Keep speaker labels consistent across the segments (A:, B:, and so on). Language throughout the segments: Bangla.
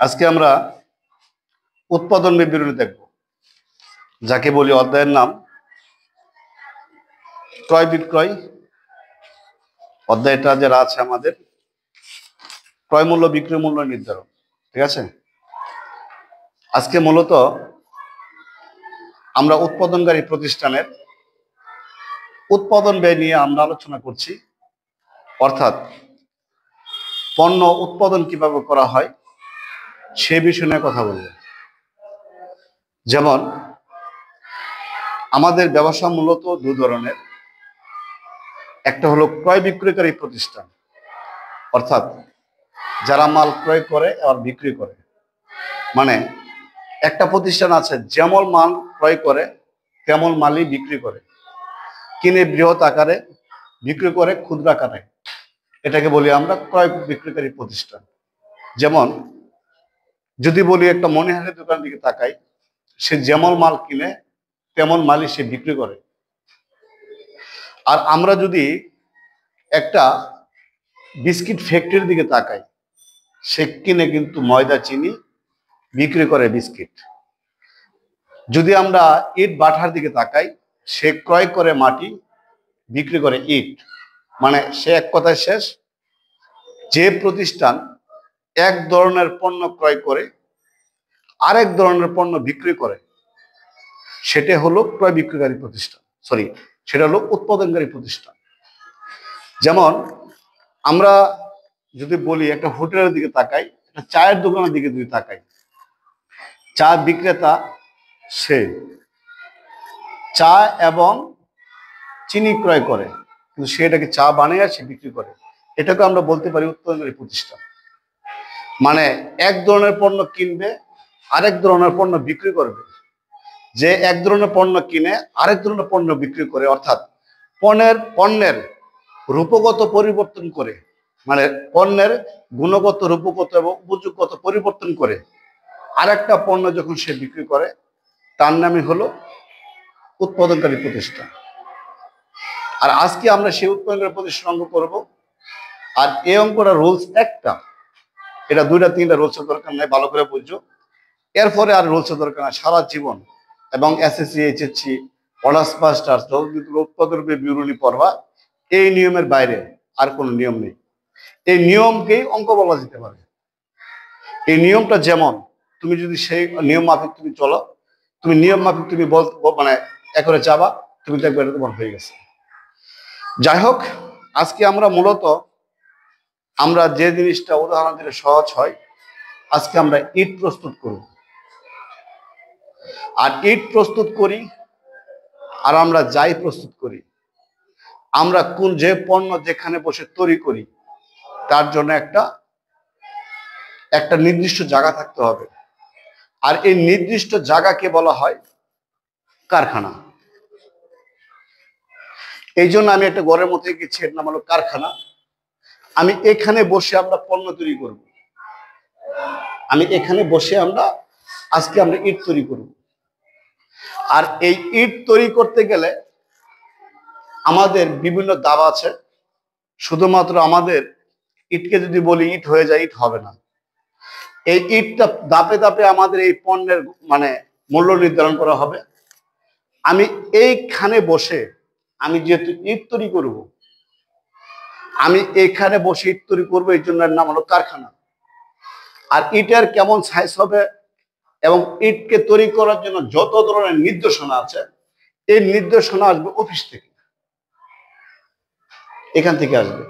A: আজকে আমরা উৎপাদন বিবরণী দেখব, যাকে বলি অধ্যায়ের নাম ক্রয় বিক্রয়। অধ্যায়টা যারা আছে আমাদের ক্রয় মূল্য বিক্রয় মূল্য নির্ধারণ। ঠিক আছে, আজকে মূলত আমরা উৎপাদনকারী প্রতিষ্ঠানের উৎপাদন ব্যয় নিয়ে আমরা আলোচনা করছি, অর্থাৎ পণ্য উৎপাদন কিভাবে করা হয় সে বিষয় নিয়ে কথা বলব। যেমন আমাদের ব্যবসা মূলত দুই ধরনের, একটা হলো ক্রয় বিক্রয়কারী প্রতিষ্ঠান, অর্থাৎ যারা মাল ক্রয় করে আর বিক্রি করে। মানে একটা প্রতিষ্ঠান আছে যেমন মাল ক্রয় করে তেমন মালই বিক্রি করে, কিনে বৃহৎ আকারে বিক্রি করে ক্ষুদ্র আকারে, এটাকে বলি আমরা ক্রয় বিক্রয়কারী প্রতিষ্ঠান। যেমন যদি বলি একটা মনিহারের দোকান দিকে তাকাই, সে যেমন মাল কিনে তেমন মালই সে বিক্রি করে। আর আমরা যদি একটা বিস্কিট ফ্যাক্টরির দিকে তাকাই, সে কিনে কিন্তু ময়দা চিনি, বিক্রি করে বিস্কিট। যদি আমরা ইট ভাটার দিকে তাকাই, সে ক্রয় করে মাটি, বিক্রি করে ইট। মানে সে এক কথায় শেষ, যে প্রতিষ্ঠান এক ধরনের পণ্য ক্রয় করে আরেক ধরনের পণ্য বিক্রি করে, সেটা হলো ক্রয় বিক্রয়কারী প্রতিষ্ঠান, সেটা হলো উৎপাদনকারী প্রতিষ্ঠান। যেমন আমরা যদি বলি একটা হোটেলের দিকে তাকাই, একটা চায়ের দোকানের দিকে যদি তাকাই, চা বিক্রেতা সে চা এবং চিনি ক্রয় করে, কিন্তু সেটাকে চা বানিয়ে সে বিক্রি করে। এটাকে আমরা বলতে পারি উৎপাদনকারী প্রতিষ্ঠান। মানে এক ধরনের পণ্য কিনবে, আরেক ধরনের পণ্য বিক্রি করবে। যে এক ধরনের পণ্য কিনে আরেক ধরনের পণ্য বিক্রি করে, অর্থাৎ পণ্যের রূপগত পরিবর্তন করে, মানে পণ্যের গুণগত, রূপগত এবং উপযোগগত পরিবর্তন করে আরেকটা পণ্য যখন সে বিক্রি করে, তার নামই হলো উৎপাদনকারী প্রতিষ্ঠান। আর আজকে আমরা সেই উৎপাদনকারী প্রতিষ্ঠান অঙ্ক করব। আর এই অঙ্কটা রুলস একটা, এটা দুইটা তিনটা রুলসের দরকার নাই, ভালো করে বুঝছো। এরপরে আর রুলসের দরকার নাই, সারা জীবন এবং এসএসসি এইচএসসি অনার্স মাস্টার্স উৎপাদন বিবরণী পড়বা, এই নিয়মের বাইরে আর কোনো নিয়ম নেই। এই নিয়মকেই অঙ্ক বলা যেতে পারে। এই নিয়মটা যেমন, তুমি যদি সেই নিয়ম মাফিক তুমি চলো, তুমি নিয়ম মাফিক তুমি মানে একরে যাবা, তুমি দেখবে এটা তোমার হয়ে গেছে। যাই হোক, আজকে আমরা মূলত আমরা যে জিনিসটা উদাহরণ দিলে সহজ হয়, আজকে আমরা ইট প্রস্তুত করব। আর ইট প্রস্তুত করি আর আমরা যাই প্রস্তুত করি, আমরা কোন যে পণ্য যেখানে বসে তৈরি করি, তার জন্য একটা নির্দিষ্ট জায়গা থাকতে হবে। আর এই নির্দিষ্ট জায়গাকে বলা হয় কারখানা। এই জন্য আমি একটা ঘরের মধ্যে গেছি, এর নাম হলো কারখানা। আমি এখানে বসে আমরা পণ্য তৈরি করব। আমি এখানে বসে আজকে আমরা ইট তৈরি করব। আর এই ইট তৈরি করতে গেলে আমাদের বিভিন্ন ধাপ আছে। শুধুমাত্র আমাদের ইটকে যদি বলি ইট হয়ে যায়, ইট হবে না। এই ইটটা ধাপে ধাপে আমাদের এই পণ্যের মানে মূল্য নির্ধারণ করা হবে। আমি এইখানে বসে আমি যেহেতু ইট তৈরি করব, আমি এখানে বসে ইট তৈরি করবো, এই জন্য নাম হলো কারখানা। আর ইটের কেমন সাইজ হবে এবং ইটকে তৈরি করার জন্য যত ধরনের নির্দেশনা আছে, এই নির্দেশনা আসবে অফিস থেকে, এখান থেকে আসবে।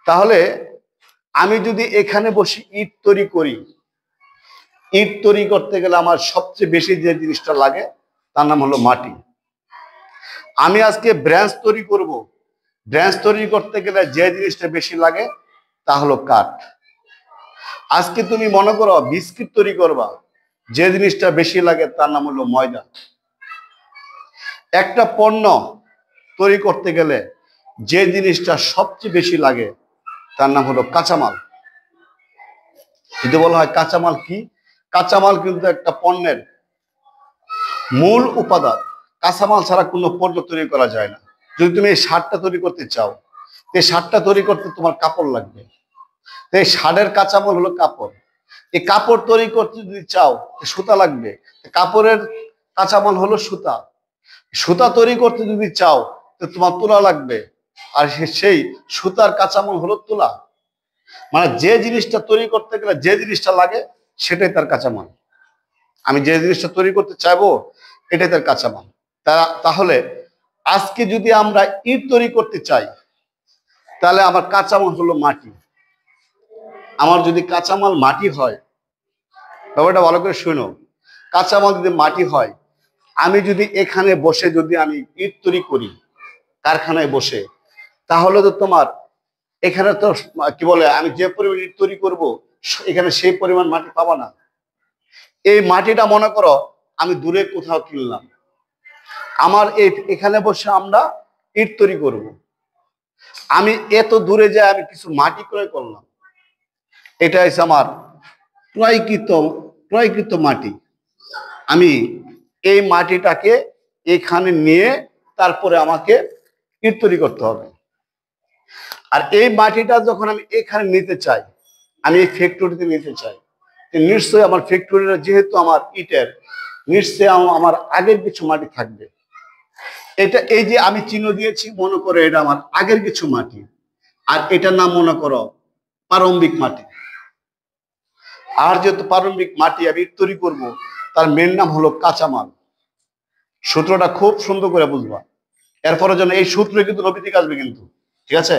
A: তাহলে আমি যদি এখানে বসে ইট তৈরি করি, ইট তৈরি করতে গেলে আমার সবচেয়ে বেশি যে জিনিসটা লাগে তার নাম হলো মাটি। আমি আজকে ব্রাঞ্চ তৈরি করব, ব্রাঞ্চ তৈরি করতে গেলে যে জিনিসটা বেশি লাগে তা হলো কাঠ। আজকে তুমি মনে করো বিস্কিট তৈরি করবা, যে জিনিসটা বেশি লাগে তার নাম হলো ময়দা। একটা পণ্য তৈরি করতে গেলে যে জিনিসটা সবচেয়ে বেশি লাগে তার নাম হলো কাঁচামাল। যদি বলা হয় কাঁচামাল কি, কাঁচামাল কিন্তু একটা পণ্যের মূল উপাদান। কাঁচামাল ছাড়া কোনো পণ্য তৈরি করা যায় না। যদি তুমি এই শার্টটা তৈরি করতে চাও, এই শার্টটা তৈরি করতে তোমার কাপড় লাগবে, তো এই ষাঁড়ের কাঁচামাল হলো কাপড়। এই কাপড় তৈরি করতে যদি চাও সুতা লাগবে, কাপড়ের কাঁচামাল হলো সুতা। সুতা তৈরি করতে যদি চাও তো তোমার তুলা লাগবে, আর সেই সুতার কাঁচামাল হলো তুলা। মানে যে জিনিসটা তৈরি করতে গেলে যে জিনিসটা লাগে সেটাই তার কাঁচামাল। আমি যে জিনিসটা তৈরি করতে চাইবো এটাই তার কাঁচামাল। তাহলে আজকে যদি আমরা ইট তৈরি করতে চাই তাহলে আমার কাঁচামাল হলো মাটি। আমার যদি কাঁচামাল মাটি হয়, ব্যাপারটা ভালো করে শুনো, কাঁচামাল যদি মাটি হয়, আমি যদি এখানে বসে যদি আমি ইট তৈরি করি কারখানায় বসে, তাহলে তো তোমার এখানে তো কি বলে আমি যে পরিমাণ ইট তৈরি করব এখানে সেই পরিমাণ মাটি পাবা না। এই মাটিটা মনে করো আমি দূরে কোথাও কিনলাম, আমার এখানে বসে আমরা ইট তৈরি করব, আমি এত দূরে যায় আমি কিছু মাটি ক্রয় করলাম, এটা হচ্ছে আমার ক্রয়কৃত মাটি। আমি এই মাটিটাকে এখানে নিয়ে তারপরে আমাকে ইট তৈরি করতে হবে। আর এই মাটিটা যখন আমি এখানে নিতে চাই, আমি এই ফ্যাক্টরিতে নিতে চাই, নিশ্চয়ই আমার ফ্যাক্টরিটা যেহেতু আমার ইটের, নিশ্চয়ই আমার আগের কিছু মাটি থাকবে। এটা এই যে আমি চিহ্ন দিয়েছি মনে করো এটা আমার আগের কিছু মাটি, আর এটার নাম মনে করো প্রারম্ভিক মাটি। আর যেহেতু প্রারম্ভিক মাটি আমি ইট তৈরি করবো, তার মেন নাম হলো কাঁচামাল। সূত্রটা খুব সুন্দর করে বুঝবা, এরপরে যেন এই সূত্রে কিন্তু নৈতিক আসবে কিন্তু, ঠিক আছে?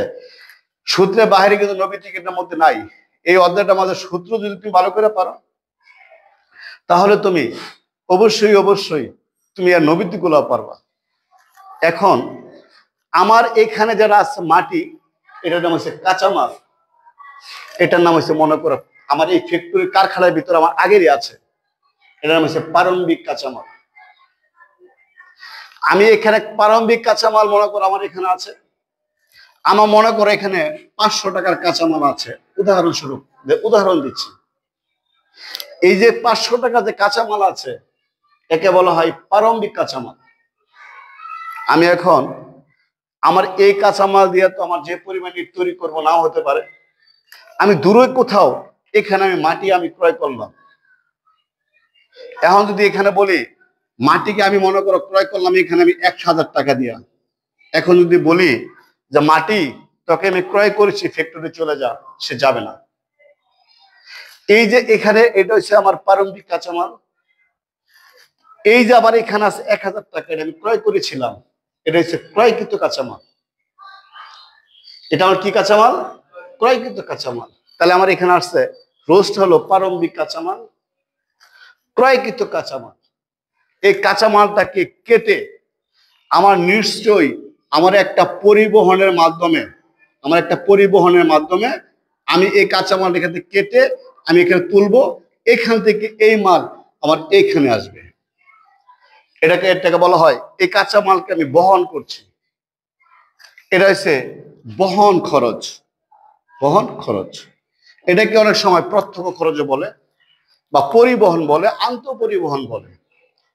A: সূত্রে বাইরে কিন্তু নৈতিকের মধ্যে নাই। এই অধ্যায়টা আমাদের সূত্র যদি তুমি ভালো করে পারো তাহলে তুমি অবশ্যই তুমি আর নৈতিক গুলো পারবা। এখন আমার এখানে যারা আছে মাটি, এটার নাম হচ্ছে কাঁচামাল। এটার নাম হচ্ছে মনে করো আমার এই ফ্যাক্টরির কারখানার ভিতরে আমার আগেরই আছে, এটার নাম হচ্ছে প্রারম্ভিক কাঁচামাল। আমি এখানে প্রারম্ভিক কাঁচামাল মনে করো আমার এখানে আছে, আমার মনে করো এখানে 500 টাকার কাঁচামাল আছে, উদাহরণস্বরূপ উদাহরণ দিচ্ছি। এই যে 500 টাকা যে কাঁচামাল আছে একে বলা হয় প্রারম্ভিক কাঁচামাল। আমি এখন আমার এই কাঁচামাল দিয়ে তো আমার যে পরিমাণ ইট তৈরি করবো নাও হতে পারে, আমি দূরে কোথাও এখানে আমি মাটি আমি ক্রয় করলাম। এখন যদি এখানে বলি মাটিকে আমি মনে করো ক্রয় করলাম এখানে আমি 1000 টাকা দিয়া, এখন যদি বলি যে মাটি তোকে আমি ক্রয় করেছি ফ্যাক্টরি চলে যা, সে যাবে না। এই যে এখানে এটা হচ্ছে আমার প্রারম্ভিক কাঁচামাল। এই যে আবার এখানে আছে 1000 টাকা, এটা আমি ক্রয় করেছিলাম, এটা হচ্ছে ক্রয়কৃত কাঁচামাল। এটা আমার কি কাঁচামাল? ক্রয়কৃত কাঁচামাল। তাহলে আমার এখানে আসছে রোস্ট হলো প্রারম্ভিক কাঁচামাল, ক্রয়কৃত কাঁচামাল। এই কাঁচামালটাকে কেটে আমার নিশ্চয়ই আমার একটা পরিবহনের মাধ্যমে আমি এই কাঁচামাল এখান থেকে কেটে আমি এখানে তুলবো, এখান থেকে এই মাল আমার এইখানে আসবে। এটাকে বলা হয় এই কাঁচামালকে আমি বহন করছি, এটা হচ্ছে বহন খরচ। এটাকে অনেক সময় প্রত্যক্ষ খরচ বলে বা পরিবহন বলে, আন্তঃপরিবহন বলে।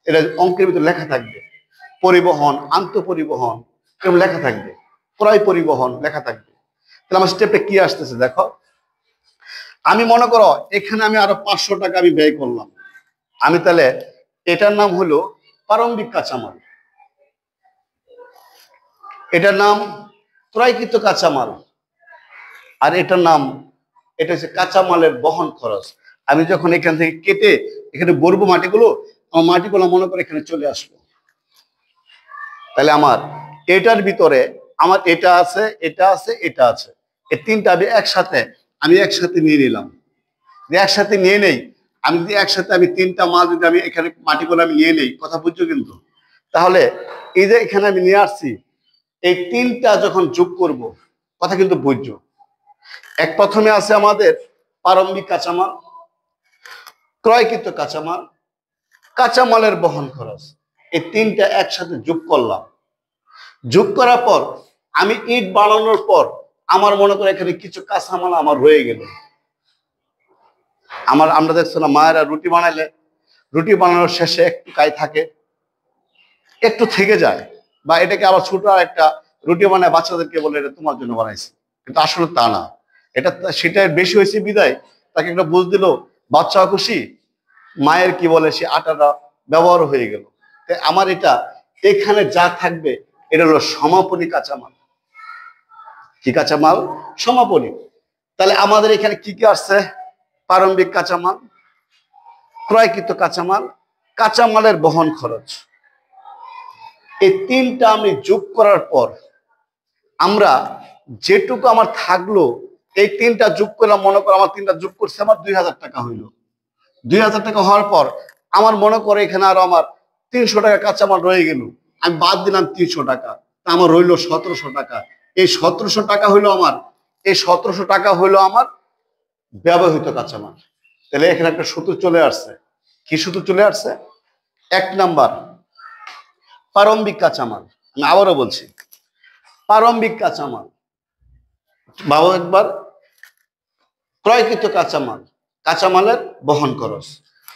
A: এটা অঙ্কের ভিতরে লেখা থাকবে, পরিবহন, আন্তঃপরিবহন এরকম লেখা থাকবে, ক্রয় পরিবহন লেখা থাকবে। তাহলে আমার স্টেপটা কি আসতেছে দেখো, আমি মনে করো এখানে আমি আরো 500 টাকা আমি ব্যয় করলাম, আমি তাহলে এটার নাম হলো প্রারম্ভিক কাঁচামাল, এটার নাম ক্রয়কৃত কাঁচামাল, আর এটা হচ্ছে কাঁচামালের বহন খরচ। আমি যখন এখান থেকে কেটে এখানে বলবো মাটিগুলো, আমার মাটিগুলো মনে করে এখানে চলে আসলো। তাহলে আমার এটার ভিতরে আমার এটা আছে, এই তিনটা আমি একসাথে নিয়ে নিলাম। একসাথে নিয়ে নেই, আমি যদি একসাথে আমি তিনটা মাল যদি আমি এখানে মাটিগুলো আমি নিয়ে নেই, কথা বুঝছো কিন্তু? তাহলে এই যে এখানে আমি নিয়ে আসছি, এই তিনটা যখন যোগ করব, কথা কিন্তু বুঝছো? প্রথমে আছে আমাদের প্রারম্ভিক কাঁচামাল, ক্রয়কৃত কাঁচামাল, কাঁচামালের বহন খরচ। এই তিনটা একসাথে যোগ করলাম, যোগ করার পর আমি ইট বানানোর পর আমার মনে করে এখানে কিছু কাঁচামাল আমার রয়ে গেল। আমরা দেখছো না মায়েরা রুটি বানাইলে রুটি বানানোর শেষে একটু কাই থাকে, একটু থেকে যায়, বা এটাকে আবার ছোট একটা রুটি বানায় বাচ্চাদেরকে বলে এটা তোমার জন্য বানাইছি, কিন্তু আসলে তা না। এটা সেটা বেশি হয়েছে বিদায় তাকে একটা বুঝ দিল, বাচ্চা খুশি, মায়ের কি বলে সে আটাটা ব্যবহার হয়ে গেল। তাই আমার এটা এখানে যা থাকবে এটা হলো সমাপনী কাঁচামাল। কি কাঁচামাল? সমাপনী। তাহলে আমাদের এখানে কি কি আসছে? প্রারম্ভিক কাঁচামাল, ক্রয়কৃত কাঁচামাল, কাঁচামালের বহন খরচ। এই তিনটা আমি যোগ করার পর আমরা যেটুকু আমার থাকলো, এই তিনটা যোগ করলাম, মনে করো আমার তিনটা যোগ করছে আমার 2000 টাকা হইলো। 2000 টাকা হওয়ার পর আমার মনে করে এখানে আরো আমার 300 টাকা কাঁচামাল রয়ে গেল, আমি বাদ দিলাম 300 টাকা, তা আমার রইলো 1700 টাকা। এই 1700 টাকা হইলো আমার, এই 1700 টাকা হইলো আমার ব্যবহৃত কাঁচামাল। তাহলে এখানে একটা সূত্র চলে আসছে। কি সূত্র চলে আসছে? 1 নাম্বার প্রারম্ভিক কাঁচামাল। আমি আবারও বলছি, প্রারম্ভিক কাঁচামাল বাবু একবার, ক্রয়কৃত কাঁচামাল, কাঁচামালের বহন খরচ,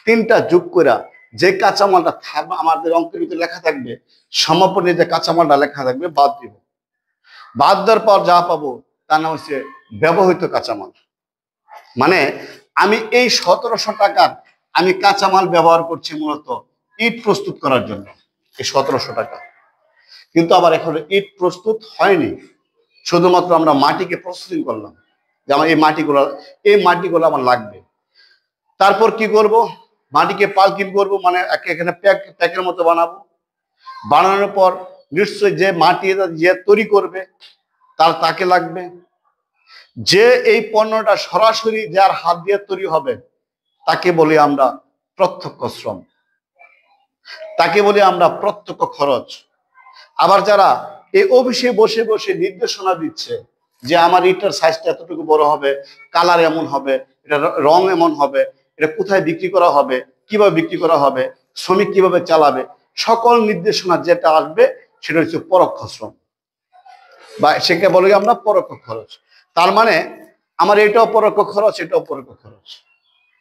A: তিনটা যোগ করে যে কাঁচামালটা থাকবে আমাদের অঙ্কের ভিতরে লেখা থাকবে, সমাপনী যে কাঁচামালটা লেখা থাকবে বাদ দিব। বাদ দেওয়ার পর যা পাবো তার নাম হচ্ছে ব্যবহৃত কাঁচামাল। মানে আমি এই 1700 টাকার আমি কাঁচামাল ব্যবহার করছি মূলত ইট প্রস্তুত করার জন্য, এই 1700 টাকা। কিন্তু আবার এখন ইট প্রস্তুত হয়নি, শুধুমাত্র আমরা মাটিকে প্রসেসিং করলাম যে আমার এই মাটিগুলো আমার লাগবে। তারপর কি করব? মাটিকে পালকিং করব, মানে এখানে প্যাকের মতো বানাবো। বানানোর পর নিশ্চয়ই যে মাটি যে তৈরি করবে তাকে লাগবে। যে এই পণ্যটা সরাসরি যার হাত দিয়ে তৈরি হবে তাকে বলি আমরা প্রত্যক্ষ শ্রম, তাকে বলি আমরা প্রত্যক্ষ খরচ। আবার যারা এই অফিসে বসে বসে নির্দেশনা দিচ্ছে যে আমার ইটার সাইজটা এতটুকু বড় হবে, কালার এমন হবে, এটা রং এমন হবে, এটা কোথায় বিক্রি করা হবে, কিভাবে বিক্রি করা হবে, শ্রমিক কিভাবে চালাবে, সকল নির্দেশনা যেটা আসবে সেটা হচ্ছে পরোক্ষ শ্রম, বা সেকে বলি আমরা পরোক্ষ খরচ। তার মানে আমার এটাও পরোক্ষ খরচ, এটাও পরোক্ষ খরচ।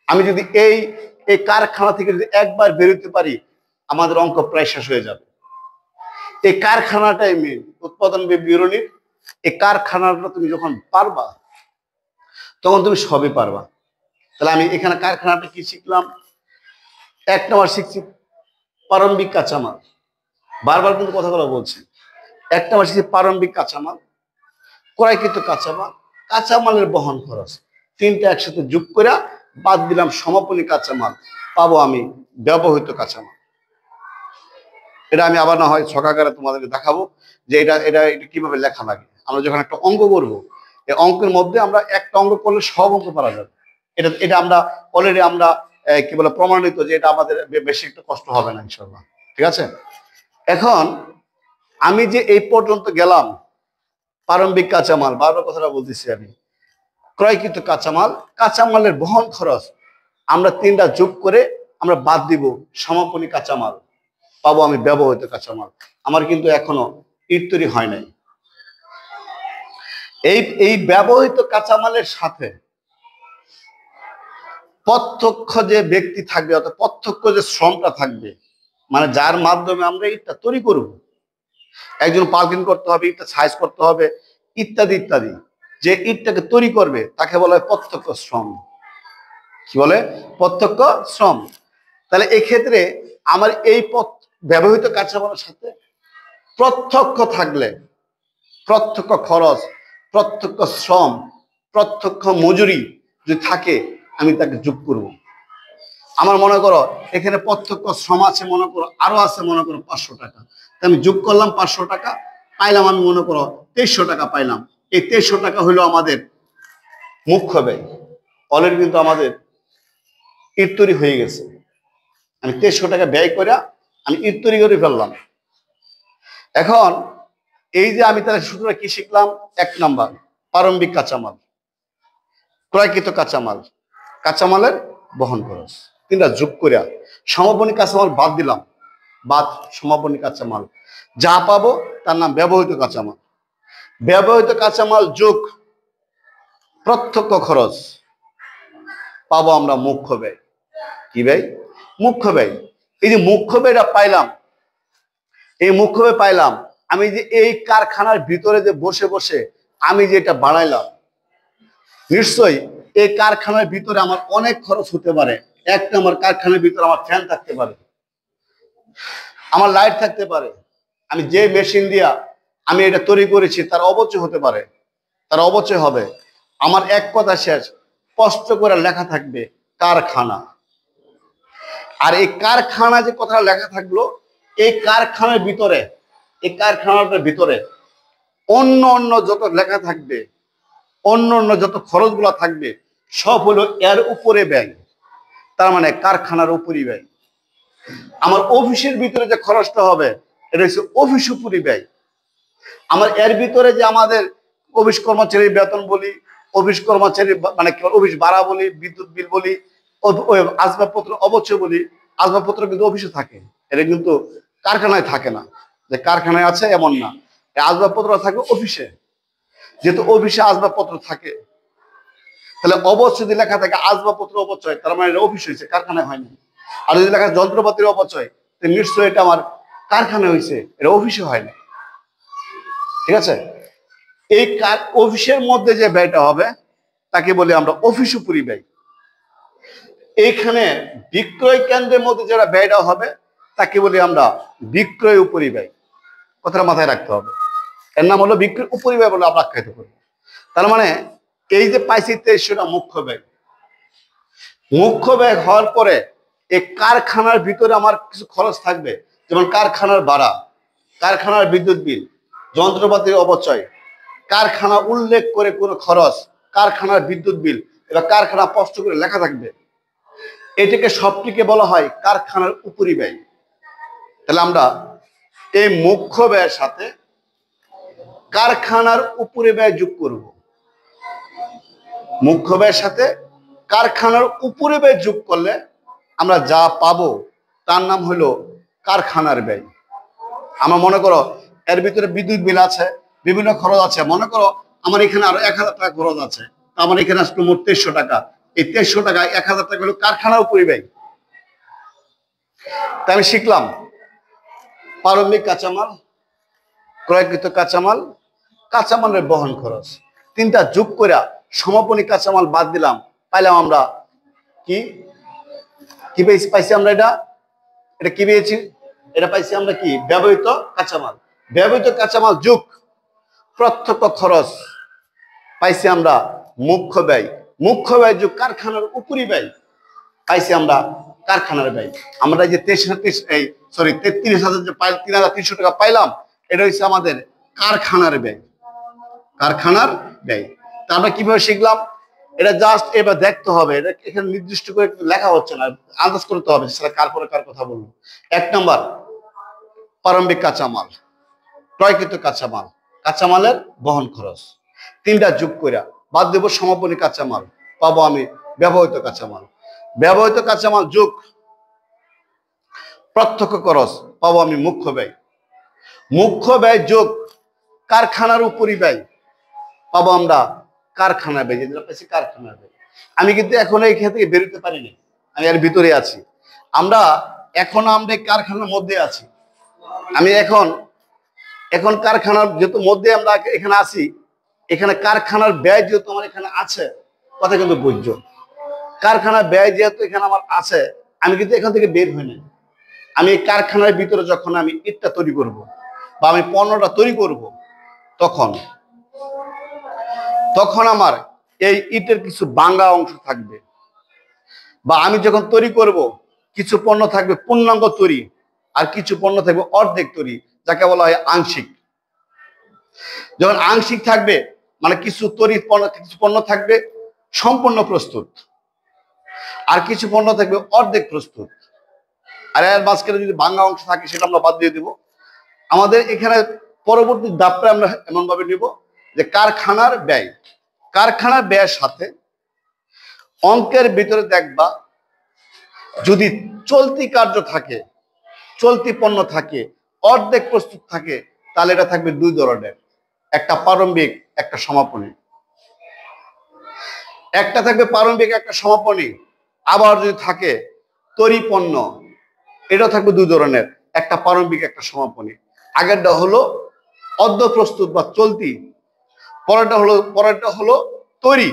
A: আমি যদি এই কারখানা থেকে যদি একবার বেরোতে পারি আমাদের অঙ্ক প্রায় শেষ হয়ে যাবে। এই কারখানাটাই মেন উৎপাদন বিবরণীর। এই কারখানাটা তুমি যখন পারবা তখন তুমি সবই পারবা। তাহলে আমি এখানে কারখানাটা কি শিখলাম? 1 নম্বর শিখছি প্রারম্ভিক কাঁচামাল, বারবার কিন্তু কথাগুলো বলছি। 1 নম্বর শিখছি প্রারম্ভিক কাঁচামাল, ক্রয়কৃত কাঁচামাল, কাঁচামালের বহন খরচ। তিনটা একসাথে যোগ করে বাদ দিলাম সমাপনী কাঁচামাল, পাবো আমি ব্যবহৃত কাঁচামাল। এটা আমি আবার না হয় ছকাকারে তোমাদেরকে দেখাবো যে এটা এটা এটা কিভাবে লেখা লাগে। আমরা যখন একটা অঙ্ক করবো, এই অঙ্কের মধ্যে আমরা একটা অঙ্ক করলে সব অঙ্ক পারা যাবে। এটা এটা আমরা অলরেডি আমরা কি বলে প্রমাণিত যে এটা আমাদের বেশি একটু কষ্ট হবে না ইনশাল্লাহ। ঠিক আছে? এখন আমি যে এই পর্যন্ত গেলাম, প্রারম্ভিক কাঁচামাল, বারবার কথাটা বলতেছি আমি, ক্রয়কৃত কাঁচামাল, কাঁচামালের বহন খরচ, আমরা তিনটা যোগ করে আমরা বাদ দিব সমাপনী কাঁচামাল, পাবো আমি ব্যবহৃত কাঁচামাল। আমার কিন্তু এখনো ইট তৈরি হয় নাই। এই ব্যবহৃত কাঁচামালের সাথে প্রত্যক্ষ যে ব্যক্তি থাকবে, অর্থাৎ প্রত্যক্ষ যে শ্রমটা থাকবে, মানে যার মাধ্যমে আমরা ইটটা তৈরি করব, একজন পালকিং করতে হবে, ইটটা সাইজ করতে হবে, ইত্যাদি ইত্যাদি, যে ইটটাকে তৈরি করবে তাকে বলা হয় প্রত্যক্ষ শ্রম। কি বলে? প্রত্যক্ষ শ্রম। তাহলে এক্ষেত্রে আমার এই ব্যবহৃত কাঁচামালের সাথে প্রত্যক্ষ থাকলে প্রত্যক্ষ খরচ, প্রত্যক্ষ শ্রম, প্রত্যক্ষ মজুরি যদি থাকে আমি তাকে যোগ করব। আমার মনে করো এখানে প্রত্যক্ষ শ্রম আছে, মনে করো আরো আছে, মনে করো 500 টাকা, আমি যোগ করলাম 500 টাকা, পাইলাম আমি মনে করো 2300 টাকা পাইলাম। এই 2300 টাকা হলো আমাদের মুখ্য ব্যয়। অলরেডি কিন্তু আমাদের ইট তৈরি হয়ে গেছে, আমি 2300 টাকা ব্যয় করে আমি ইট তৈরি করে ফেললাম। এখন এই যে আমি তাহলে সূত্রটা কি শিখলাম? 1 নাম্বার প্রারম্ভিক কাঁচামাল, ক্রয়কৃত কাঁচামাল, কাঁচামালের বহন খরচ, তিনটা যোগ করে সমাপনী কাঁচামাল বাদ দিলাম, বাদ সমাপনী কাঁচামাল, যা পাবো তার নাম ব্যবহৃত কাঁচামাল। ব্যবহৃত কাঁচামাল যোগ প্রত্যক্ষ খরচ, পাবো আমরা মুখ্য ব্যয়। কি ব্যয়? মুখ্য ব্যয়। এই যে মুখ্য ব্যয়টা পাইলাম, এই মুখ্য ব্যয় পাইলাম, আমি যে এই কারখানার ভিতরে যে বসে বসে আমি যে এটা বানাইলাম, নিশ্চয়ই এই কারখানার ভিতরে আমার অনেক খরচ হতে পারে। একটা আমার কারখানার ভিতরে আমার ফ্যান থাকতে পারে, আমার লাইট থাকতে পারে, আমি যে মেশিন দিয়া আমি এটা তৈরি করেছি তার অপচয় হতে পারে, তার অপচয় হবে। আমার এক কথা শেষ, স্পষ্ট করে লেখা থাকবে কারখানা। আর এই কারখানা যে কথা লেখা থাকলো, এই কারখানার ভিতরে, এই কারখানাটার ভিতরে অন্য অন্য যত লেখা থাকবে, অন্য অন্য যত খরচগুলো থাকবে, সব হলো এর উপরে ব্যয়। তার মানে কারখানার উপরই ব্যয়। আমার অফিসের ভিতরে যে খরচটা হবে, এটা হচ্ছে অফিস উপরই ব্যয়। আমার এর ভিতরে যে আমাদের অফিস কর্মচারীর বেতন বলি, অফিস কর্মচারী মানে অফিস ভাড়া বলি, বিদ্যুৎ বিল বলি, আসবাবপত্র অবশ্যই বলি, আসবাবপত্র কিন্তু অফিসে থাকে, এটা কিন্তু কারখানায় থাকে না। যে কারখানায় আছে এমন না, আসবাবপত্র থাকে অফিসে। যেহেতু অফিসে আসবাবপত্র থাকে, তাহলে অবশ্যই যদি লেখা থাকে আসবাবপত্র অপচয়, তার মানে এটা অফিস হয়েছে, কারখানায় হয়নি। আর যদি লেখা যন্ত্রপাতির অপচয়, তাহলে নিশ্চয়ই এটা আমার কারখানায় হয়েছে, এটা অফিসে হয় না। ঠিক আছে? এই অফিসের মধ্যে যে ব্যয়টা হবে তাকে বলি আমরা অফিস উপরি ব্যয়। এইখানে বিক্রয় কেন্দ্রের মধ্যে যারা ব্যয়টা হবে তাকে বলি আমরা বিক্রয় উপরি ব্যয়। কথাটা মাথায় রাখতে হবে, এর নাম হলো বিক্রয় উপরি ব্যয় বলে আমরা আখ্যায়িত করি। তার মানে এই যে পাইছি 2300টা মুখ্য ব্যয়, মুখ্য ব্যয় হওয়ার পরে এই কারখানার ভিতরে আমার কিছু খরচ থাকবে, যেমন কারখানার ভাড়া, কারখানার বিদ্যুৎ বিল, যন্ত্রপাতির অপচয়, কারখানা উল্লেখ করে কোনো খরচ, কারখানার বিদ্যুৎ বিল, এবার কারখানা স্পষ্ট করে লেখা থাকবে, এটাকে সবটিকে বলা হয় কারখানার উপরি ব্যয়। তাহলে আমরা এই মুখ্য ব্যয়ের সাথে কারখানার উপরি ব্যয় যোগ করব। মুখ্য ব্যয়ের সাথে কারখানার উপরি ব্যয় যোগ করলে আমরা যা পাবো তার নাম হলো কারখানার ব্যয়। আমরা মনে করো এর ভিতরে বিদ্যুৎ বিল আছে, বিভিন্ন খরচ আছে, মনে করো আমার এখানে আরো 1000 টাকা খরচ আছে, আমার এখানে আসলো মোট 2300 টাকা। এই 2300 টাকা 1000 টাকা হলো কারখানার উপরি ব্যয়। তাই আমি শিখলাম প্রারম্ভিক কাঁচামাল, ক্রয়কৃত কাঁচামাল, কাঁচামালের বহন খরচ, তিনটা যোগ করে সমাপনী কাঁচামাল বাদ দিলাম, পাইলাম আমরা কি কি পাইছি আমরা? এটা কি পেয়েছি? এটা পাইছি আমরা কি? ব্যবহৃত কাঁচামাল। ব্যবহৃত কাঁচামাল যোগ প্রত্যক্ষ খরচ পাইছি আমরা মুখ্য ব্যয়। মুখ্য ব্যয় যোগ কারখানার উপরি ব্যয় পাইছি আমরা কারখানার ব্যয়। আমরা যে 33,000 যে 3,300 টাকা পাইলাম, এটা হচ্ছে আমাদের কারখানার ব্যয়। কারখানার ব্যয়। তা আমরা কিভাবে শিখলাম? এটা জাস্ট এবার দেখতে হবে, এটা এখানে নির্দিষ্ট করে লেখা হচ্ছে না, আন্দাজ করতে হবে সেটা কার পরে কার কথা বলবো। 1 নম্বর প্রারম্ভিক কাঁচামাল, ক্রয়কৃত কাঁচামাল, কাঁচামালের বহন খরচ, তিনটা যোগ করে বাদ দেব সমাপনী কাঁচামাল, পাবো আমি ব্যবহৃত কাঁচামাল। ব্যবহৃত কাঁচামাল যোগ প্রত্যক্ষ খরচ পাবো আমি মুখ্য ব্যয়। মুখ্য ব্যয় যোগ কারখানার উপরি ব্যয় পাবো আমরা কারখানা ব্যয়, যেটা পাইছি কারখানা ব্যয়। আমি কিন্তু এখন এখান থেকে বেরোতে পারিনি, আমি এর ভিতরে আছি। আমরা কারখানার মধ্যে আছি। আমি এখন কারখানার যেহেতু মধ্যে আমরা এখানে আছি, এখানে কারখানার ব্যয় যেহেতু আমার এখানে আছে, কথা কিন্তু বুঝছো, কারখানার ব্যয় যেহেতু এখানে আমার আছে, আমি কিন্তু এখান থেকে বের হই না। আমি এই কারখানার ভিতরে যখন আমি ইটটা তৈরি করব বা আমি পণ্যটা তৈরি করব, তখন আমার এই ইটের কিছু ভাঙা অংশ থাকবে, বা আমি যখন তৈরি করব কিছু পণ্য থাকবে পূর্ণাঙ্গ তৈরি, আর কিছু পণ্য থাকবে অর্ধেক তৈরি, যাকে বলা হয় আংশিক। যখন আংশিক থাকবে মানে কিছু পণ্য থাকবে সম্পূর্ণ প্রস্তুত, আর কিছু পণ্য থাকবে অর্ধেক প্রস্তুত, আর এর মাঝখানে যদি ভাঙা অংশ থাকে সেটা আমরা বাদ দিয়ে দিব। আমাদের এখানে পরবর্তী ধাপটা আমরা এমন ভাবে নিব যে কারখানার ব্যয়, কারখানার ব্যয়ের সাথে অঙ্কের ভিতরে দেখবা যদি চলতি কার্য থাকে, চলতি পণ্য থাকে, অর্ধেক প্রস্তুত থাকে, তাহলে এটা থাকবে দুই ধরনের, একটা প্রারম্ভিক, একটা সমাপনী। একটা থাকবে প্রারম্ভিক, একটা সমাপনী। আবার যদি থাকে তৈরি পণ্য, এটা থাকবে দুই ধরনের, একটা প্রারম্ভিক, একটা সমাপনী। আগেরটা হলো অর্ধ প্রস্তুত বা চলতি, পরেরটা হলো তৈরি।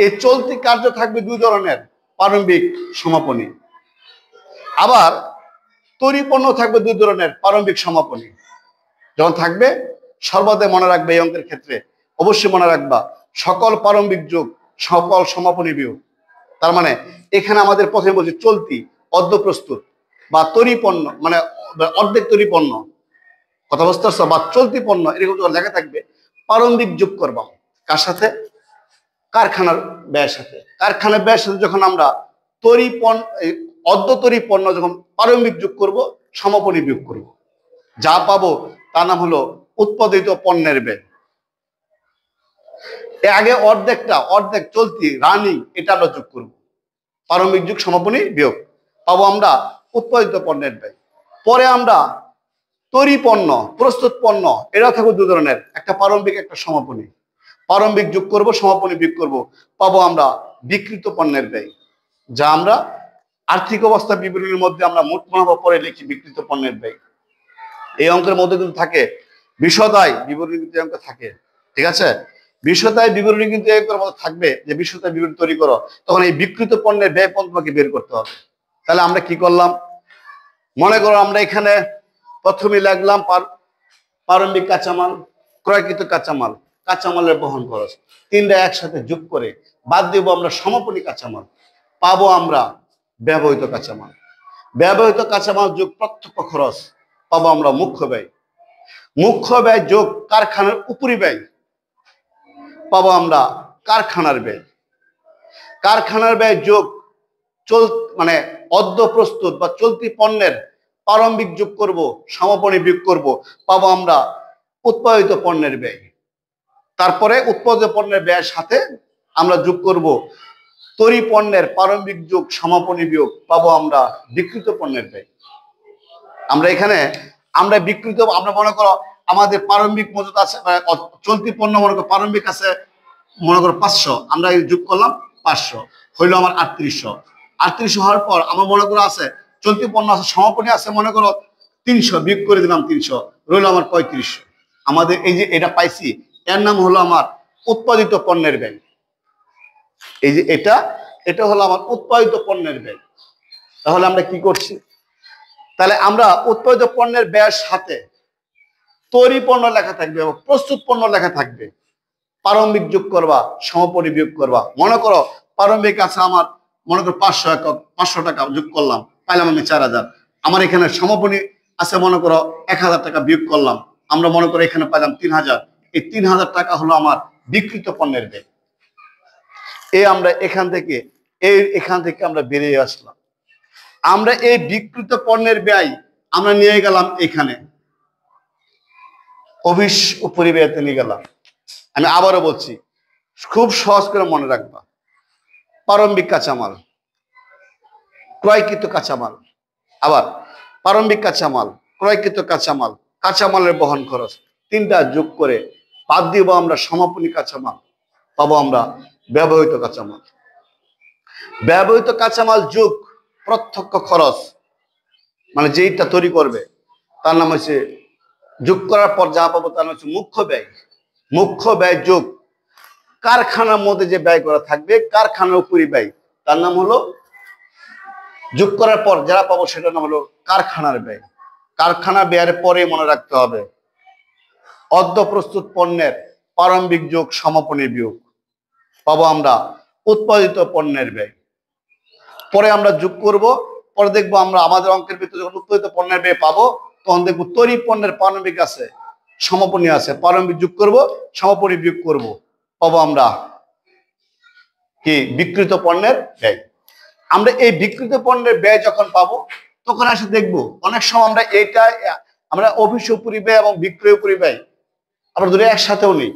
A: এই চলতি কার্য থাকবে দুই ধরনের, প্রারম্ভিক সমাপনী। আবার তৈরি পণ্য থাকবে দুই ধরনের, প্রারম্ভিক সমাপনী। যখন থাকবে সর্বদাই মনে রাখবে, এই অঙ্কের ক্ষেত্রে অবশ্যই মনে রাখবা সকল প্রারম্ভিক যোগ সকল সমাপনী বিয়োগ। তার মানে এখানে আমাদের প্রথমে বলছি চলতি, অর্ধ প্রস্তুত বা তৈরি পণ্য, মানে অর্ধেক তৈরি পণ্য, কথা বুঝতে পারছো, বা চলতি পণ্য, এরকম যখন লেখা থাকবে প্রারম্ভিক যোগ করবা কার সাথে? কারখানার ব্যয়ের সাথে। কারখানার ব্যয়ের সাথে যখন আমরা তৈরি পণ্য, অর্ধ তৈরি পণ্য যখন প্রারম্ভিক যোগ করব, সমাপনী বিয়োগ করব, যা পাবো তার নাম হলো উৎপাদিত পণ্যের ব্যয়। আগে অর্ধেক চলতি রানিং, এটা আমরা যোগ করব, প্রারম্ভিক যোগ সমাপনী বিয়োগ, পাবো আমরা উৎপাদিত পণ্যের ব্যয়। পরে আমরা তৈরি পণ্য, প্রস্তুত পণ্য, এরা থাকবে দু ধরনের, একটা প্রারম্ভিক একটা সমাপনী। প্রারম্ভিক যোগ করব, সমাপনী বিয়োগ করব, পাবো আমরা বিক্রিত পণ্যের ব্যয়, যা আমরা আর্থিক অবস্থা বিবরণীর মধ্যে আমরা মোট মুনাফা পরে লিখি বিক্রিত পণ্যের ব্যয়। এই অঙ্কের মধ্যে কিন্তু থাকে বিশদায় বিবরণী, কিন্তু অঙ্ক থাকে, ঠিক আছে? বিশদায় বিবরণী কিন্তু এর মধ্যে থাকবে যে বিশদায় বিবরণী তৈরি করো, তখন এই বিক্রিত পণ্যের ব্যয় পণ্য তোমাকে বের করতে হবে। তাহলে আমরা কি করলাম, মনে করো আমরা এখানে প্রথমে লাগলাম প্রারম্ভিক কাঁচামাল, ক্রয়কৃত কাঁচামাল, কাঁচামালের বহন খরচ, তিনটা একসাথে যোগ করে বাদ দিব আমরা সমাপনী কাঁচামাল, পাবো আমরা ব্যবহৃত কাঁচামাল। ব্যবহৃত কাঁচামাল যোগ প্রত্যক্ষ খরচ, পাবো আমরা মুখ্য ব্যয়। মুখ্য ব্যয় যোগ কারখানার উপরি ব্যয়, পাবো আমরা কারখানার ব্যয়। কারখানার ব্যয় যোগ মানে অর্ধ প্রস্তুত বা চলতি পণ্যের প্রারম্ভিক যোগ করব, সমাপনী বিয়োগ করব, পাবো আমরা উৎপাদিত পণ্যের ব্যয়। তারপরে উৎপাদিত পণ্যের ব্যয়ের সাথে আমরা যোগ করব তৈরি পণ্যের প্রারম্ভিক যোগ সমাপনী বিয়োগ, পাবো আমরা বিক্রিত পণ্যের ব্যয়। আমরা এখানে আমরা বিক্রিত, আমরা মনে করো আমাদের প্রারম্ভিক মজুদ আছে, চলতি পণ্য মনে করো প্রারম্ভিক আছে মনে করো 500, আমরা যোগ করলাম 500, হইলো আমার 3800। 3800 হওয়ার পর আমার মনে করো আছে চলতি পণ্য আছে, সমাপনী আছে মনে করো 300, বিয়োগ করে দিলাম 300, রইলো আমার 3500। আমাদের এই যে এটা পাইছি, এর নাম হলো আমার উৎপাদিত পণ্যের ব্যয়। এই যে এটা হলো আমার উৎপাদিত পণ্যের ব্যয়। তাহলে আমরা কি করছি, তাহলে আমরা উৎপাদিত পণ্যের ব্যয়ের সাথে তৈরি পণ্য লেখা থাকবে এবং প্রস্তুত পণ্য লেখা থাকবে, প্রারম্ভিক যোগ করবা, সমাপনী বিয়োগ করবা। মনে করো প্রারম্ভিক আছে আমার মনে করো 500 একক, 500 টাকা যোগ করলাম, পাইলাম আমি 4000। আমার এখানে সমাপনী আছে মনে করো 1000 টাকা, বিয়োগ করলাম, আমরা মনে করো এখানে পাইলাম 3000। এই 3000 টাকা হলো আমার বিক্রিত পণ্যের ব্যয়। আমরা এখান থেকে আমরা বেরিয়ে আসলাম। আমরা এই বিক্রিত পণ্যের ব্যয় আমরা নিয়ে গেলাম এখানে অফিস উপরিব্যয়তে নিয়ে গেলাম। আমি আবারও বলছি, খুব সহজ করে মনে রাখবা, প্রারম্ভিক কাঁচামাল, ক্রয়কৃত কাঁচামাল, আবার প্রারম্ভিক কাঁচামাল, ক্রয়কৃত কাঁচামাল, কাঁচামালের বহন খরচ, তিনটা যোগ করে বাদ দিব আমরা সমাপনী কাঁচামাল, পাবো আমরা ব্যবহৃত কাঁচামাল। ব্যবহৃত কাঁচামাল যোগ প্রত্যক্ষ খরচ, মানে যেইটা তৈরি করবে তার নাম হচ্ছে, যোগ করার পর যা পাবো তার নাম হচ্ছে মুখ্য ব্যয়। মুখ্য ব্যয় যোগ কারখানার মধ্যে যে ব্যয় করা থাকবে, কারখানার উপরি ব্যয়, তার নাম হলো, যোগ করার পর যারা পাবো সেটার নাম হলো কারখানার ব্যয়। কারখানা ব্যয়ের পরে মনে রাখতে হবে অর্ধ প্রস্তুত পণ্যের প্রারম্ভিক যোগ সমাপনী বিয়োগ, পাবো আমরা উৎপাদিত পণ্যের ব্যয়। পরে আমরা যোগ করব, পরে দেখবো আমরা আমাদের অঙ্কের ভিতরে যখন উৎপাদিত পণ্যের ব্যয় পাবো, তখন দেখবো তৈরি পণ্যের প্রারম্ভিক আছে, সমাপনী আছে, প্রারম্ভিক যোগ করব, সমাপনী বিয়োগ করব, পাবো আমরা কি বিক্রিত পণ্যের ব্যয়। আমরা এই বিক্রিত পণ্যের ব্যয় যখন পাবো, তখন এসে দেখবো অনেক সময় আমরা অফিস উপরি ব্যয় এবং বিক্রয় উপরি ব্যয় আমরা দুটো একসাথেও নেই,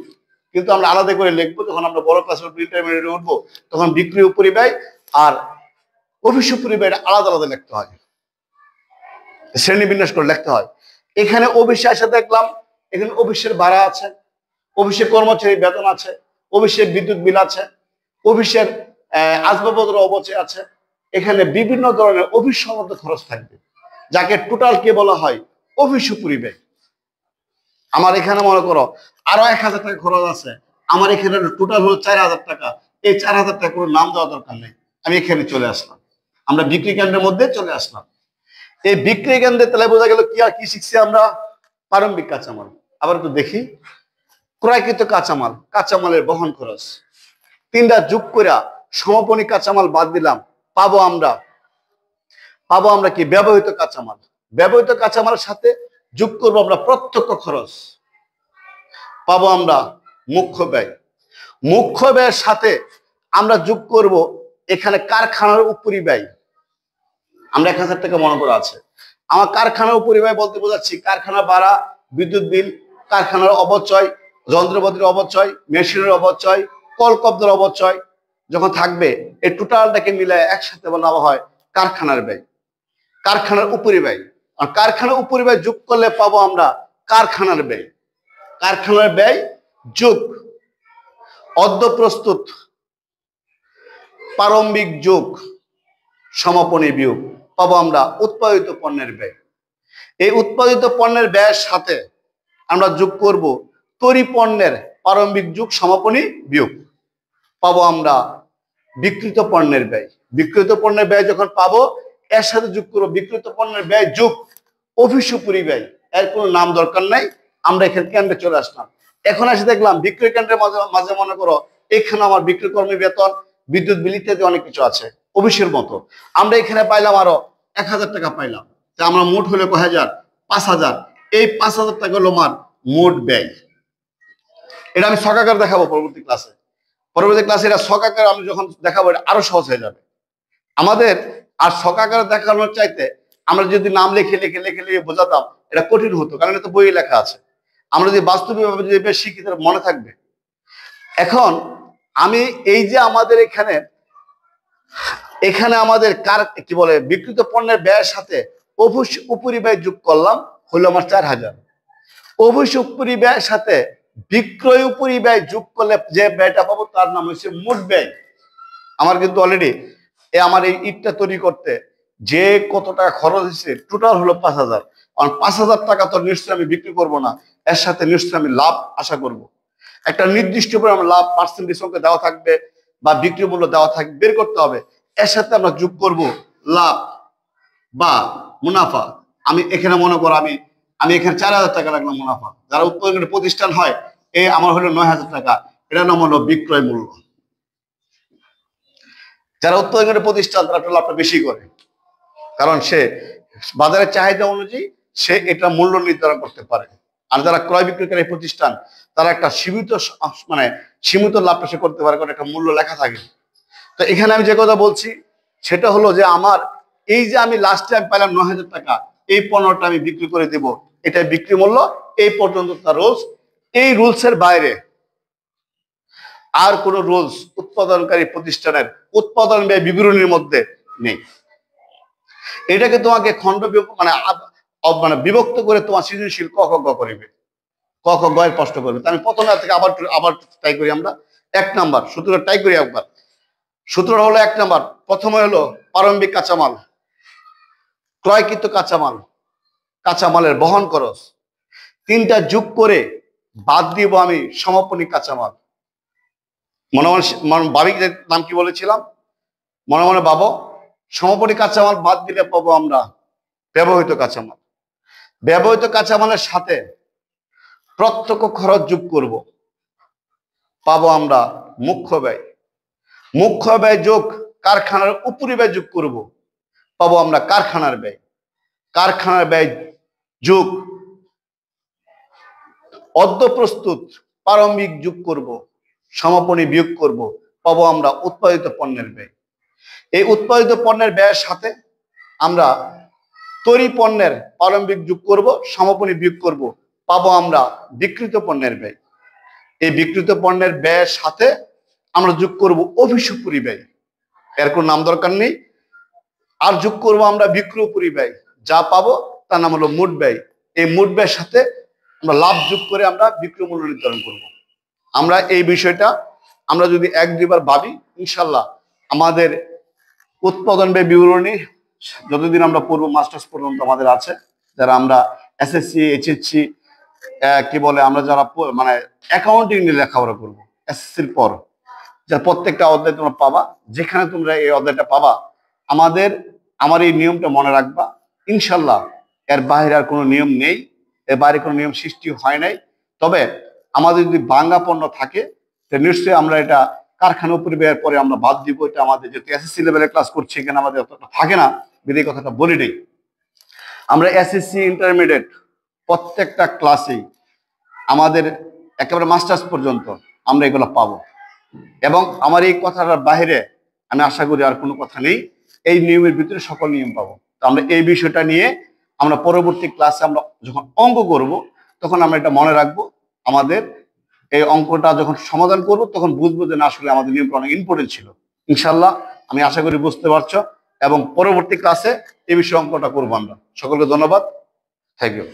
A: কিন্তু আমরা আলাদা করে লিখবো। যখন আমরা বড় ক্লাস ইন্টারমিডিয়েটে উঠবো, তখন বিক্রয় উপরি ব্যয় আর অফিস উপরি ব্যয় আলাদা আলাদা লিখতে হয়, শ্রেণীবিন্যাস করে লিখতে হয়। এখানে অফিসে এসে দেখলাম এখানে অফিসের ভাড়া আছে, অফিসের কর্মচারী বেতন আছে, অফিসের বিদ্যুৎ বিল আছে, অফিসের আসবাবপত্র অবচয় আছে। এখানে বিভিন্ন ধরনের অফিস সম্বন্ধ খরচ থাকবে, যাকে টোটাল কে বলা হয় অফিস উপরি ব্যয়। আমার এখানে মনে করো আরো 1000 টাকা খরচ আছে, আমার এখানে টোটাল হলো 4000 টাকা, এই 4,000 টাকা কোনো নাম দেওয়া দরকার নেই। আমি এখানে চলে আসলাম, আমরা বিক্রি কেন্দ্রের মধ্যে চলে আসলাম। এই বিক্রি কেন্দ্রে তাহলে বোঝা গেল কি আর কি শিখছি আমরা, প্রারম্ভিক কাঁচামাল। আবার একটু দেখি, ক্রয়কৃত কাঁচামাল, কাঁচামালের বহন খরচ, তিনটা যোগ করে সমাপনী কাঁচামাল বাদ দিলাম, পাবো আমরা কি ব্যবহৃত কাঁচামাল। ব্যবহৃত কাঁচামালের সাথে যোগ করবো আমরা প্রত্যক্ষ খরচ, পাবো আমরা মুখ্য ব্যয়। মুখ্য ব্যয়ের সাথে আমরা যোগ করব এখানে কারখানার উপরি ব্যয়। আমরা 1,000 টাকা মনে করা আছে, আমার কারখানার উপরি ব্যয় বলতে বোঝাচ্ছি কারখানা ভাড়া, বিদ্যুৎ বিল, কারখানার অবচয়, যন্ত্রপাতির অবচয়, মেশিনের অবচয়, কলকব্দের অবচয় যখন থাকবে, এই টোটালটাকে মিলে একসাথে বলা হয় কারখানার ব্যয়, কারখানার উপরি ব্যয়। আর কারখানার উপরি ব্যয় যোগ করলে পাবো আমরা কারখানার ব্যয়। কারখানার ব্যয় যোগ অদ্য প্রস্তুত প্রারম্ভিক যোগ সমাপনী বিয়োগ, পাবো আমরা উৎপাদিত পণ্যের ব্যয়। এই উৎপাদিত পণ্যের ব্যয়ের সাথে আমরা যোগ করব তৈরি পণ্যের প্রারম্ভিক যোগ সমাপনী বিয়োগ, পাবো আমরা বিক্রিত পণ্যের ব্যয়। বিক্রিত পণ্যের ব্যয় যখন পাবো, এর সাথে যোগ করবো বিক্রিত পণ্যের ব্যয় যোগ অফিস উপরি ব্যয়। এর কোনো নাম দরকার নাই, আমরা এখানে কেন্দ্রে চলে আসলাম। এখন এসে দেখলাম বিক্রয় কেন্দ্রের মাঝে মনে করো এখানে আমার বিক্রয় কর্মী বেতন, বিদ্যুৎ বিল ইত্যাদি অনেক কিছু আছে অফিসের মতো। আমরা এখানে পাইলাম আরো 1,000 টাকা পাইলাম, তা আমরা মোট হলো কয় হাজার, 5,000। এই 5,000 টাকা হলো আমার মোট ব্যয়। এটা আমি ছকাকার দেখাবো পরবর্তী ক্লাসে। এটা ছকাকার আমি যখন দেখাবো এটা আরো সহজ হয়ে যাবে আমাদের। আর ছকাকার দেখানোর চাইতে আমরা যদি নাম লিখে বোঝাতাম, এটা কঠিন হতো, কারণ এটা বইয়ে লেখা আছে। আমরা যদি বাস্তবিকভাবে যদি শিখি তাহলে মনে থাকবে। এখন আমি এই যে আমাদের এখানে আমাদের কি বলে বিক্রিত পণ্যের ব্যয়ের সাথে অফিস উপরি ব্যয় যোগ করলাম, হলো আমার 4,000। অফিস উপরি ব্যয়ের সাথে বিক্রয় উপরি ব্যয় যোগ করলে যে ব্যয়টা পাবো তার নাম হচ্ছে মোট ব্যয়। আমার কিন্তু অলরেডি আমার এই ইটটা তৈরি করতে যে কত টাকা খরচ হয়েছে টোটাল হলো 5,000। আর 5,000 টাকা তো নিশ্চয়ই আমি বিক্রি করব না, এর সাথে নিশ্চয়ই আমি লাভ আশা করব। একটা নির্দিষ্ট পরিমাণ লাভ পার্সেন্টেজ সংখ্যা দেওয়া থাকবে বা বিক্রি মূল্য দেওয়া থাকবে, বের করতে হবে। এর সাথে আমরা যোগ করব লাভ বা মুনাফা। আমি এখানে মনে করো আমি এখানে 4,000 টাকা রাখলাম মুনাফা। যারা উৎপাদনের প্রতিষ্ঠান হয় আমার হলো 9,000 টাকা, এটা নাম হলো বিক্রয় মূল্য। যারা উৎপাদনের প্রতিষ্ঠান তারা একটু লাভটা বেশি করে, কারণ সে বাজারের চাহিদা অনুযায়ী সে এটা মূল্য নির্ধারণ করতে পারে। আর যারা ক্রয় বিক্রয়কারী প্রতিষ্ঠান তারা একটা সীমিত লাভটা সে করতে পারে, কারণ একটা মূল্য লেখা থাকে। তো এখানে আমি যে কথা বলছি সেটা হলো যে আমার এই যে আমি লাস্টে আমি পাইলাম 9,000 টাকা, এই পণ্যটা আমি বিক্রি করে দেব, এটা বিক্রি মূল্য, এই পর্যন্ত তার রুলস। এই রুলসের বাইরে আর কোন রুলস উৎপাদনকারী প্রতিষ্ঠানের উৎপাদন ব্যয় বিবরণীর মধ্যে নেই। এটাকে তোমাকে খণ্ড বিভক্ত করে তোমার সৃজনশীল ক খ গ করিবে, ক খ গ এর প্রশ্ন করবে। আমি প্রথমে থেকে আবার ট্রাই করি। আমরা 1 নাম্বার সূত্রটা ট্রাই করি একবার। সূত্র হলো 1 নাম্বার, প্রথমে হলো প্রারম্ভিক কাঁচামাল, ক্রয়কৃত কাঁচামাল, কাঁচামালের বহন খরচ, তিনটা যোগ করে বাদ দিব আমি সমাপনী কাঁচামাল। মনে ভাবি নাম কি বলেছিলাম, মনে ভাবো। সমাপনী কাঁচামাল বাদ দিলে পাবো আমরা ব্যবহৃত কাঁচামাল। ব্যবহৃত কাঁচামালের সাথে প্রত্যক্ষ খরচ যোগ করব, পাবো আমরা মুখ্য ব্যয়। মুখ্য ব্যয় যোগ কারখানার উপরি ব্যয় যোগ করব, পাবো আমরা কারখানার ব্যয়। কারখানার ব্যয় যোগ অদ্য প্রস্তুত প্রারম্ভিক যোগ করব, সমাপনী বিয়োগ করব, পাবো আমরা উৎপাদিত পণ্যের ব্যয়। এই উৎপাদিত পণ্যের ব্যয়ের সাথে আমরা তৈরি পণ্যের প্রারম্ভিক যোগ করব, সমাপনী বিয়োগ করব, পাবো আমরা বিক্রিত পণ্যের ব্যয়। এই বিক্রিত পণ্যের ব্যয়ের সাথে আমরা যোগ করব অফিস উপরি ব্যয়, এর কোনো নাম দরকার নেই। আর যোগ করব আমরা বিক্রয় উপরি ব্যয়, যা পাবো তার নাম হলো মোট ব্যয়। এই মোট ব্যয়ের সাথে আমরা লাভ যোগ করে আমরা বিক্রয় মূল্য নির্ধারণ করব। আমরা এই বিষয়টা আমরা যদি 1-2 বার ভাবি, ইনশাল্লাহ আমাদের উৎপাদন ব্যয় বিবরণী যতদিন আমরা পড়বো মাস্টার্স পর্যন্ত আমাদের আছে, যারা আমরা এসএসসি এইচএসসি কি বলে আমরা যারা অ্যাকাউন্টিং নিয়ে লেখাপড়া করবো এসএসসির পর, যার প্রত্যেকটা অধ্যায় তোমরা পাবা। যেখানে তোমরা এই অধ্যায়টা পাবা আমার এই নিয়মটা মনে রাখবা। ইনশাল্লাহ এর বাইরে আর কোনো নিয়ম নেই, এর বাইরে কোনো নিয়ম সৃষ্টি হয় নাই। তবে আমাদের যদি বাংলা পণ্য থাকে তাহলে নিশ্চয়ই আমরা এটা কারখানা পরিবের পরে আমরা বাদ দিব। এটা আমাদের যেহেতু এসএসসি লেভেলের ক্লাস করছি, এখানে আমাদের অতটা থাকে না, বিধি কথাটা বলি নেই। আমরা এসএসসি ইন্টারমিডিয়েট প্রত্যেকটা ক্লাসেই আমাদের একেবারে মাস্টার্স পর্যন্ত আমরা এগুলো পাবো। এবং আমার এই কথাটার বাইরে আমি আশা করি আর কোনো কথা নেই। এই নিয়মের ভিতরে সকল নিয়ম পাবো। তো আমরা এই বিষয়টা নিয়ে আমরা পরবর্তী ক্লাসে আমরা যখন অঙ্ক করব তখন আমরা এটা মনে রাখবো। আমাদের এই অঙ্কটা যখন সমাধান করব তখন বুঝবো যে না, আসলে আমাদের নিয়মটা অনেক ইম্পর্টেন্ট ছিল। ইনশাল্লাহ আমি আশা করি বুঝতে পারছো, এবং পরবর্তী ক্লাসে এই বিষয়ে অঙ্কটা করবো আমরা। সকলকে ধন্যবাদ। Thank you.